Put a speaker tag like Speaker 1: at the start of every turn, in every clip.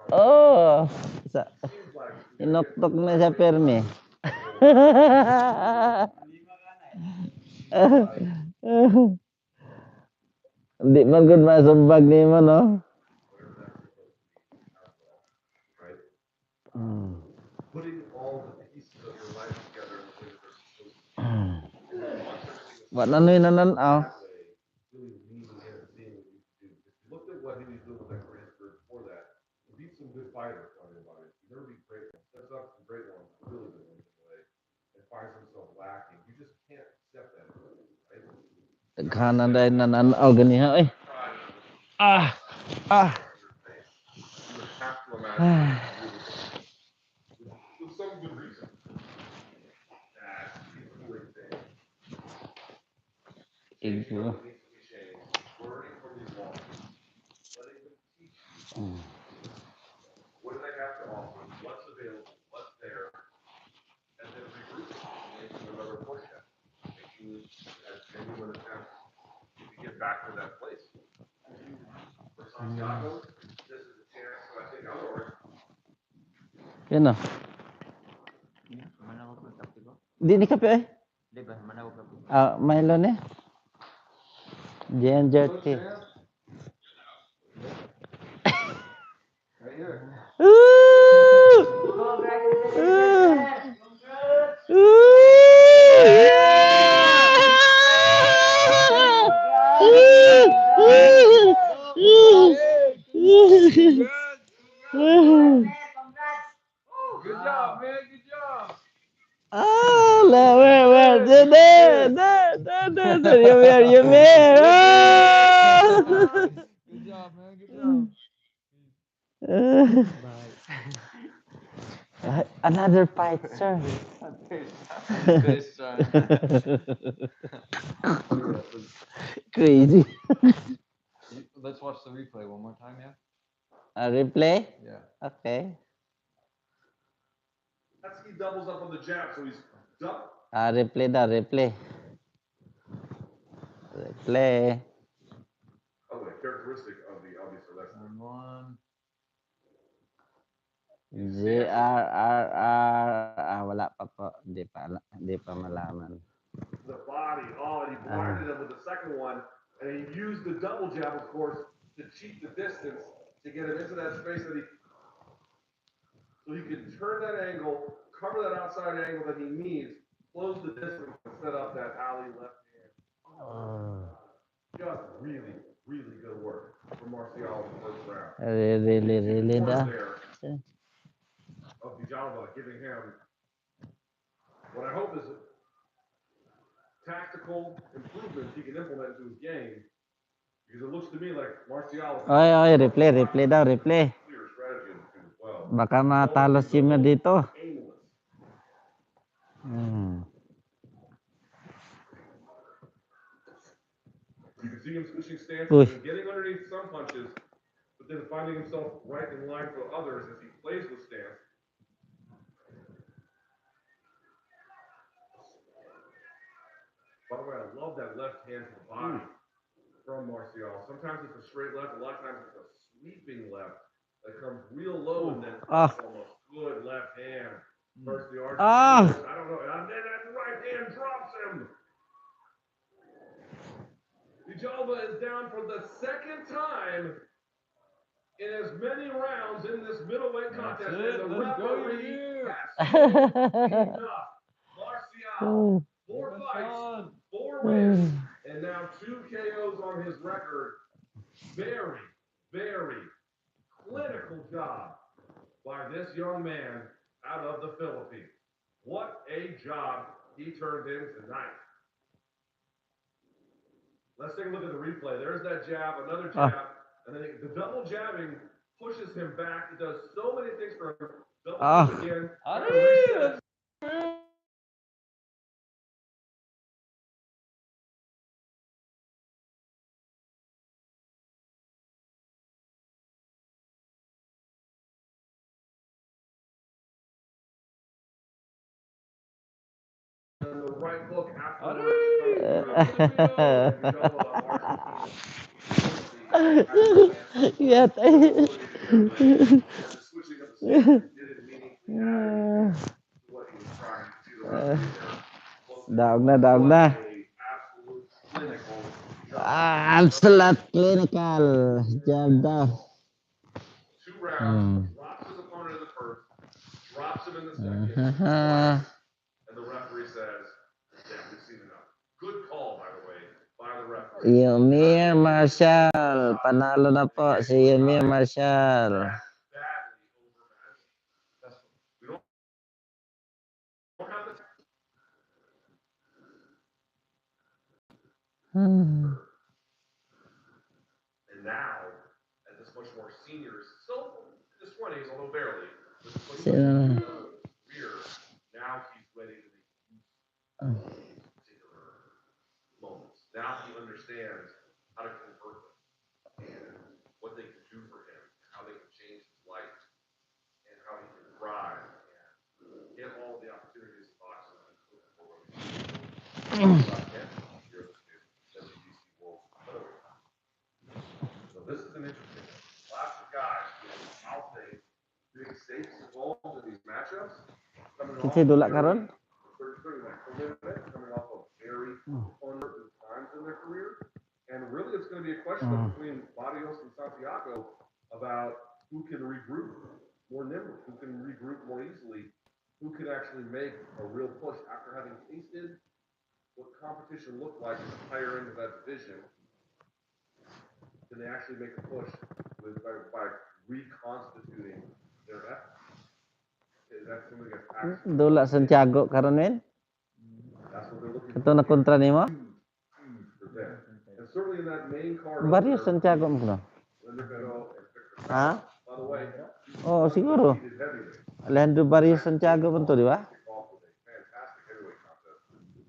Speaker 1: Oh, inoktok na sa permi. Hindi man gud masumbag ni mo, no? What na nun nananaw? Kanan dahil nananaw ganiha, eh. Ah! Ah! Igo. Yan na. Di ni kape, eh. Ah, Milo ni. Ginger tea.
Speaker 2: Good job, man. Good job.
Speaker 1: Ah, where, there, you here. Ah!
Speaker 2: Good job, man. Good job.
Speaker 1: Another fight, sir.
Speaker 2: This time.
Speaker 1: Crazy.
Speaker 2: Let's watch the replay one more time, yeah?
Speaker 1: A replay?
Speaker 2: Yeah.
Speaker 1: Okay.
Speaker 3: He doubles up on the jab, so he's duck.
Speaker 1: Replay da, replay. Replay.
Speaker 3: Oh, wait, characteristic of the obviously that's
Speaker 2: One.
Speaker 1: JRRR. Wala pa po. Hindi pa malaman.
Speaker 3: the body. Oh, and he blinded him with the second one, and he used the double jab, of course, to cheat the distance to get him into that space that he. So he could turn that angle, cover that outside angle that he needs, close the distance, and set up that alley left hand. Just really, really good work from Martial in the first round.
Speaker 1: Really da.
Speaker 3: Of Dijalva giving him what I hope is tactical improvements he can implement into his game. Because it looks to me like Martial.
Speaker 1: Oy, replay daw, replay.
Speaker 3: Clear strategy in as well.
Speaker 1: Baka matalo si Mo dito.
Speaker 3: You can see him switching stances and getting underneath some punches, but then finding himself right in line for others as he plays with stance. By the way, I love that left hand to the body from Martial. Sometimes it's a straight left, a lot of times it's a sweeping left that comes real low and then almost good left hand. First the arch. I don't know. And then that right hand drops him. Dijalva is down for the second time in as many rounds in this middleweight contest. And the referee has enough. Martial, 4 fights, 4 wins, and now 2 KOs on his record. Very, very clinical job by this young man out of the Philippines. What a job he turned in tonight. Let's take a look at the replay. There's that jab, another jab, and then the double jabbing pushes him back. It does so many things for him. Double again. The right hook afterwards.
Speaker 1: Iya,
Speaker 3: and the switching of the stance didn't meaningfully add anything to what he was trying to see the referee there.
Speaker 1: Daog na.
Speaker 3: A absolute clinical
Speaker 1: Absolute clinical. Job daw.
Speaker 3: 2 rounds, drops his opponent in the first, drops him in the second, twice, and the referee says, yeah, we've seen enough. Good call, by the way, by the referee.
Speaker 1: Yumir Marshall. Panalo na po si Yumir Marshall.
Speaker 3: Badly overmatched. We don't have the and now, at this much more senior, still in his 20s, although barely, but what he was doing in his career, now he's ready to make use of these particular moments. Now he understands how to convert them and what they can do for him, and how they can change his life, and how he can thrive and get all the opportunities in boxing that he's looking for when he's here at the WBC World Featherweight. So this is an interesting one. Lots of guys with, I'll say, big stakes involved in these matchups.
Speaker 1: Kita dulak karon.
Speaker 3: Coming off of very uncertain times in their career. And really it's going to be a question between Barrios and Santiago about who can regroup more nimbly, who can regroup more easily, who can actually make a real push after having tasted what competition looked like at the higher end of that division. Can they actually make a push by reconstituting their efforts? That's something that's actually
Speaker 1: Dulak Santiago karon men.
Speaker 3: that's what they're looking
Speaker 1: Ito na kontra nimo.
Speaker 3: huge for them. And certainly in that main card
Speaker 1: Barrios Santiago mo kuno. Ha?
Speaker 3: By the way,
Speaker 1: Oh, siguro. Alejandro Barrios Santiago pun to, di ba?
Speaker 3: Fantastic heavyweight contest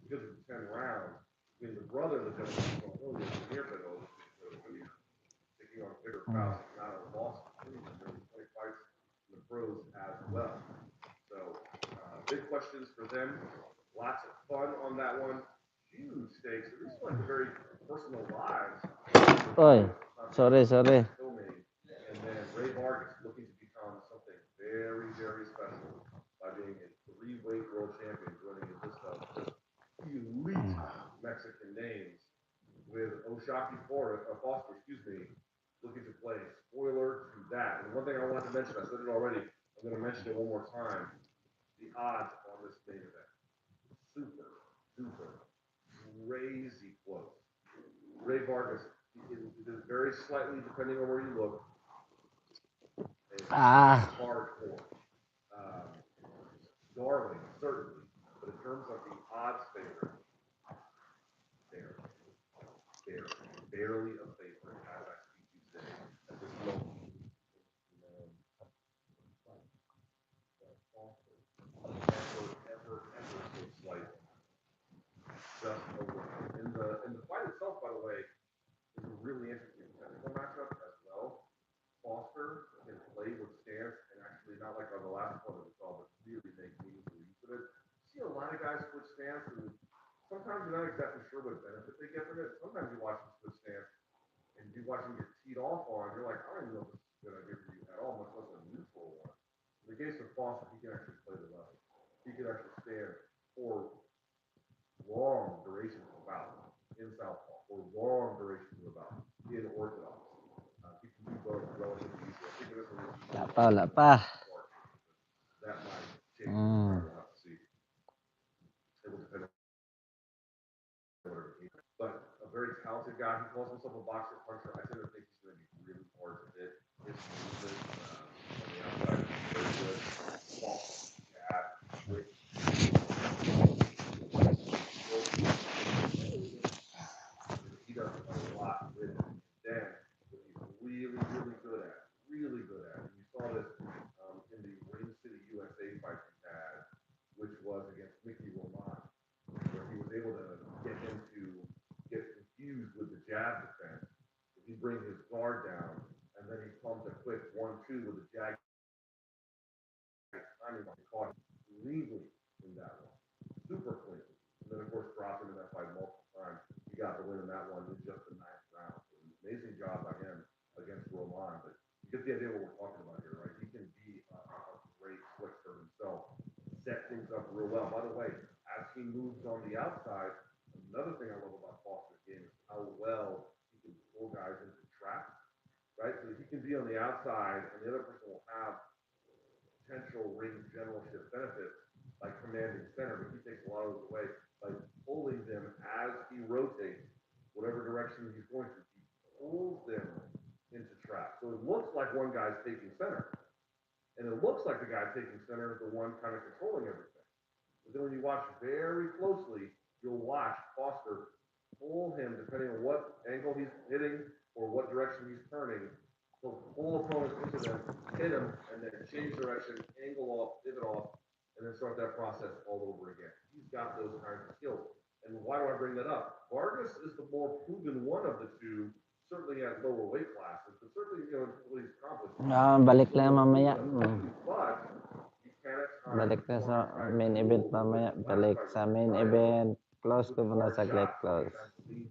Speaker 3: because of the 10 rounds. I mean, the brother that just near taking on bigger crowds, not a loss, nearly 20 fights in the pros as well. So, big questions for them. Lots of fun on that one. Huge stakes. These are like very personal lives.
Speaker 1: Oi, sorry.
Speaker 3: And then Ray Vargas looking to become something very, very special by being a 3-weight world champion, joining a list of just elite Mexican names with Oshaki Foster, looking to play spoiler to that. And one thing I wanted to mention, I said it already, I'm going to mention it one more time. The odds on this main event. Super, crazy close. Ray Vargas, it is very slightly, depending on where you look, hardcore. Darling, certainly. But in terms of the odds favorite, barely a favorite as I speak to you today at this moment. Ever so slight. Just a little. In the fight itself, by the way, is a really interesting technical matchup as well. Foster can play with stance and actually not like on the last one that we saw, but really make meaningful use of it. You see a lot of guys switch stance, and sometimes you're not exactly sure what benefit they get from it. Sometimes you watch them switch stance and you watch them get teed off on, you're like, I don't even know if this is a good idea for you at all, much less a neutral one. In the case of Foster, he can actually play the level. He can actually stand for long durations of a bout in southpaw, or long durations of a bout in orthodox. He can do both relatively easily. I think this one is that might change. We'll have to see. It will depend on whatever he. But a very talented guy. He calls himself a boxer puncher. I tend to think he's going to be really hard to hit. His movement on the outside is very good. Ball, jab, quick. He does a lot with it. Then, what he's really good at, and you saw this in the Ring City USA fight he had, which was against Mickey Roman, where he was able to get him to get confused with the jab defense. He bring his guard down, and then he pumped a quick 1-2 with a jag. Timing caught cleanly in that one, super clean. And then of course dropped him in that fight multiple times. He got the win in that one in just the 9th round. So amazing job by him against Roman, but You get the idea of what we're talking about here, right? He can be a great switcher himself, set things up real well. By the way, as he moves on the outside, another thing I love about Foster's game is how well he can pull guys into traps, right? So he can be on the outside, and the other person will have potential ring generalship benefits like commanding center, but he takes a lot of those away by pulling them as he rotates, whatever direction he's going to. He pulls them into traps. So it looks like one guy's taking center, and it looks like the guy taking center is the one kind of controlling everything. But then when you watch very closely, you'll watch Foster pull him depending on what angle he's hitting or what direction he's turning. So pull opponents into them, hit them, and then change direction, angle off, pivot off, and then start that process all over again. He's got those kinds of skills. And why do I bring that up? Vargas is the more proven one of the two, certainly at lower weight classes, but certainly, what he's accomplished.
Speaker 1: Balik lang mamaya.
Speaker 3: But you can at times
Speaker 1: Balik na sa
Speaker 3: try
Speaker 1: main
Speaker 3: to
Speaker 1: event
Speaker 3: pull
Speaker 1: mamaya.
Speaker 3: the last
Speaker 1: Balik
Speaker 3: fight
Speaker 1: sa
Speaker 3: with
Speaker 1: main
Speaker 3: triangle
Speaker 1: event. Close
Speaker 3: with
Speaker 1: ko muna
Speaker 3: hard
Speaker 1: saglit,
Speaker 3: shots,
Speaker 1: close.
Speaker 3: sometimes lean